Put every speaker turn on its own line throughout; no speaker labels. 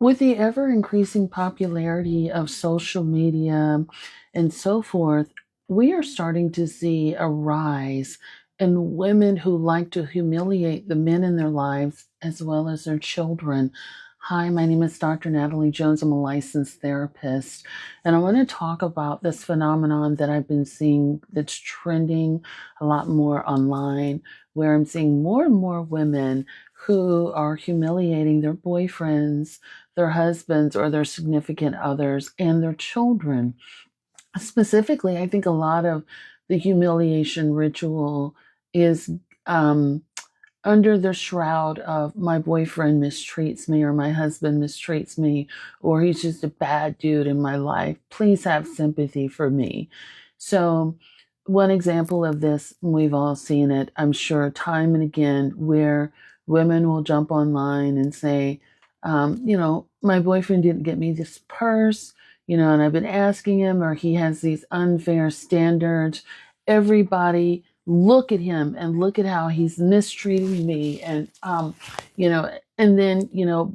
With the ever increasing popularity of social media and so forth, we are starting to see a rise in women who like to humiliate the men in their lives as well as their children. Hi, my name is Dr. Natalie Jones. I'm a licensed therapist, and I want to talk about this phenomenon that I've been seeing that's trending a lot more online, where I'm seeing more and more women who are humiliating their boyfriends, their husbands, or their significant others, and their children. Specifically, I think a lot of the humiliation ritual is um, under the shroud of my boyfriend mistreats me, or my husband mistreats me, or he's just a bad dude in my life. Please have sympathy for me. So, one example of this, we've all seen it, I'm sure, time and again, where women will jump online and say, my boyfriend didn't get me this purse, and I've been asking him, or he has these unfair standards. Everybody look at him and look at how he's mistreating me, and and then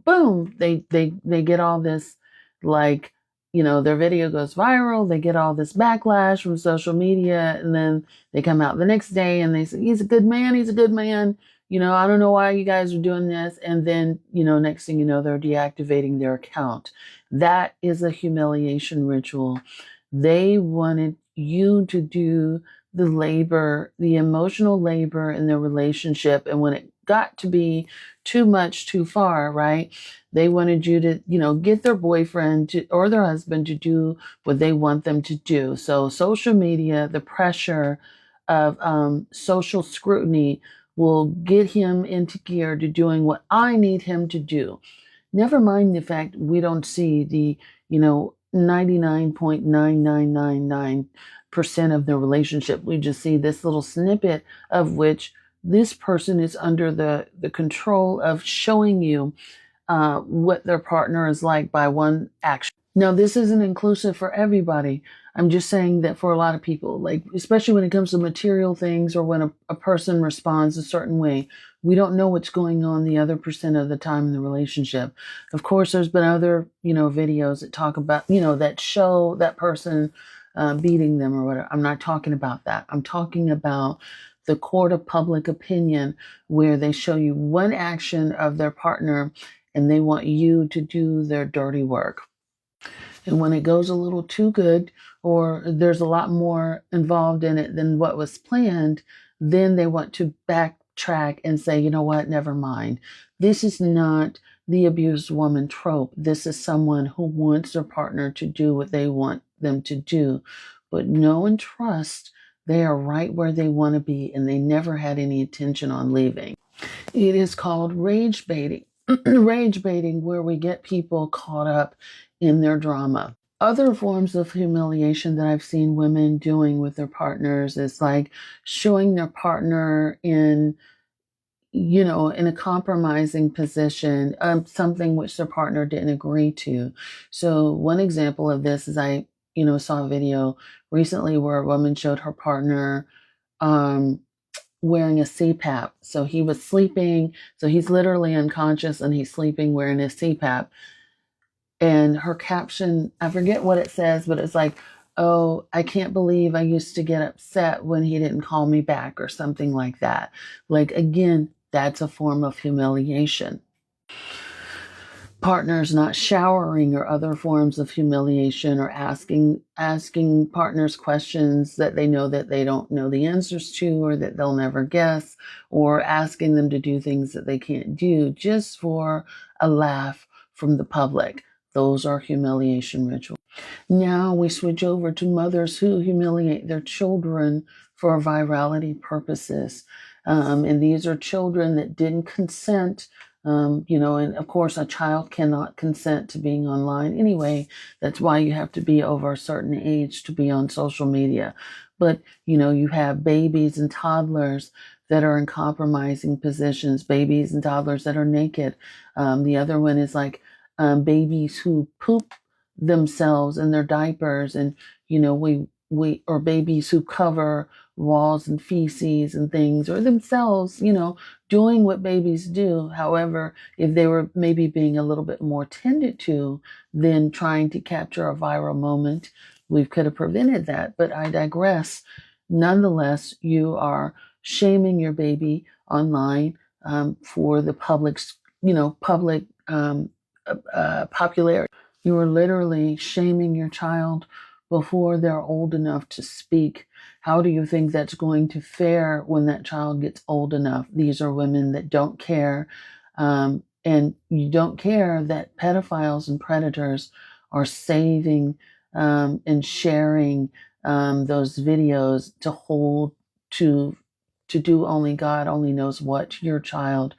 boom, they get all this, like, their video goes viral, they get all this backlash from social media, and then they come out the next day and they say he's a good man, I don't know why you guys are doing this, and then next thing you know, they're deactivating their account. That is a humiliation ritual. They wanted you to do the labor, the emotional labor in their relationship. And when it got to be too much, too far, right? They wanted you to, get their boyfriend or their husband to do what they want them to do. So social media, the pressure of social scrutiny will get him into gear to doing what I need him to do. Never mind the fact we don't see the, 99.9999% of the relationship. We just see this little snippet of which this person is under the control of showing you what their partner is like by one action. Now, this isn't inclusive for everybody. I'm just saying that for a lot of people, like, especially when it comes to material things, or when a person responds a certain way, we don't know what's going on the other percent of the time in the relationship. Of course, there's been other, videos that talk about, that show that person beating them or whatever. I'm not talking about that. I'm talking about the court of public opinion, where they show you one action of their partner and they want you to do their dirty work. And when it goes a little too good, or there's a lot more involved in it than what was planned, then they want to backtrack and say, you know what, never mind. This is not the abused woman trope. This is someone who wants their partner to do what they want them to do, but know and trust they are right where they want to be, and they never had any intention on leaving. It is called rage baiting. Rage baiting, where we get people caught up in their drama. Other forms of humiliation that I've seen women doing with their partners is like showing their partner in a compromising position, something which their partner didn't agree to. So one example of this is I saw a video recently where a woman showed her partner um, wearing a CPAP. So he was sleeping. So he's literally unconscious and he's sleeping wearing his CPAP. And her caption, I forget what it says, but it's like, oh, I can't believe I used to get upset when he didn't call me back, or something like that. Like, again, that's a form of humiliation. Partners not showering, or other forms of humiliation, or asking partners questions that they know that they don't know the answers to, or that they'll never guess, or asking them to do things that they can't do just for a laugh from the public. Those are humiliation rituals. Now we switch over to mothers who humiliate their children for virality purposes. And these are children that didn't consent. And of course, a child cannot consent to being online anyway. That's why you have to be over a certain age to be on social media. But, you have babies and toddlers that are in compromising positions, babies and toddlers that are naked. The other one is like babies who poop themselves in their diapers, and, we or babies who cover walls and feces and things, or themselves, doing what babies do. However, if they were maybe being a little bit more tended to than trying to capture a viral moment, we could have prevented that. But I digress. Nonetheless, you are shaming your baby online for the public popularity. You are literally shaming your child before they're old enough to speak. How do you think that's going to fare when that child gets old enough? These are women that don't care. And you don't care that pedophiles and predators are saving and sharing those videos to hold to do only God only knows what to your child.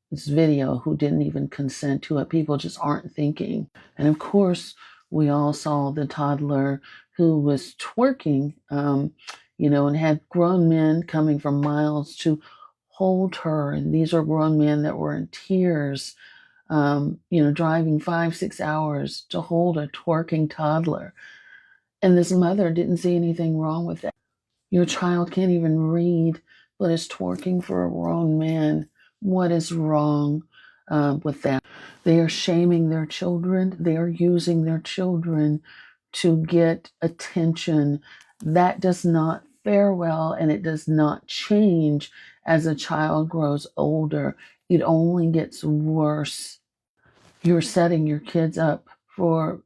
This video who didn't even consent to it. People just aren't thinking. And of course, we all saw the toddler who was twerking, and had grown men coming from miles to hold her. And these are grown men that were in tears, driving 5-6 hours to hold a twerking toddler. And this mother didn't see anything wrong with that. Your child can't even read, but is twerking for a grown man. What is wrong with that? They are shaming their children. They are using their children to get attention. That does not fare well, and it does not change as a child grows older. It only gets worse. You're setting your kids up for,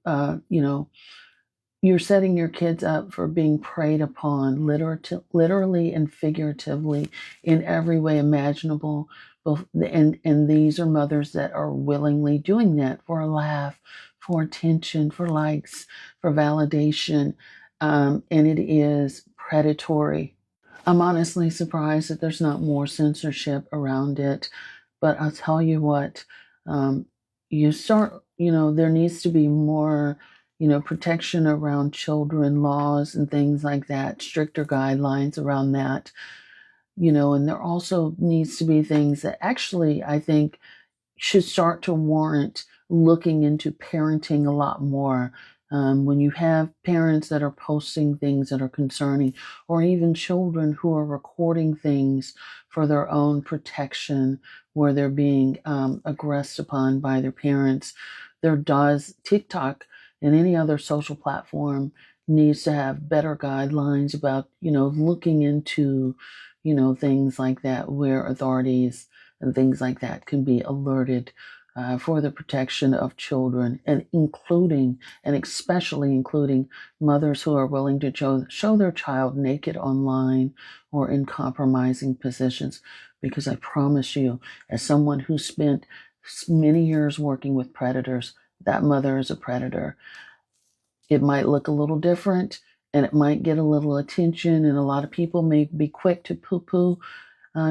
you're setting your kids up for being preyed upon, literally and figuratively, in every way imaginable. And these are mothers that are willingly doing that for a laugh, for attention, for likes, for validation. And it is predatory. I'm honestly surprised that there's not more censorship around it. But I'll tell you what, um, there needs to be more, protection around children, laws and things like that, stricter guidelines around that, and there also needs to be things that actually, I think, should start to warrant looking into parenting a lot more. When you have parents that are posting things that are concerning, or even children who are recording things for their own protection, where they're being aggressed upon by their parents, TikTok and any other social platform needs to have better guidelines about, looking into, things like that, where authorities and things like that can be alerted for the protection of children, and especially including mothers who are willing to show their child naked online or in compromising positions. Because I promise you, as someone who spent many years working with predators, that mother is a predator. It might look a little different, and it might get a little attention, and a lot of people may be quick to poo-poo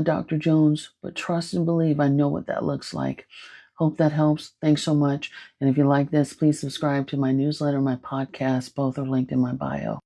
Dr. Jones, but trust and believe, I know what that looks like. Hope that helps. Thanks so much. And if you like this, please subscribe to my newsletter, my podcast. Both are linked in my bio.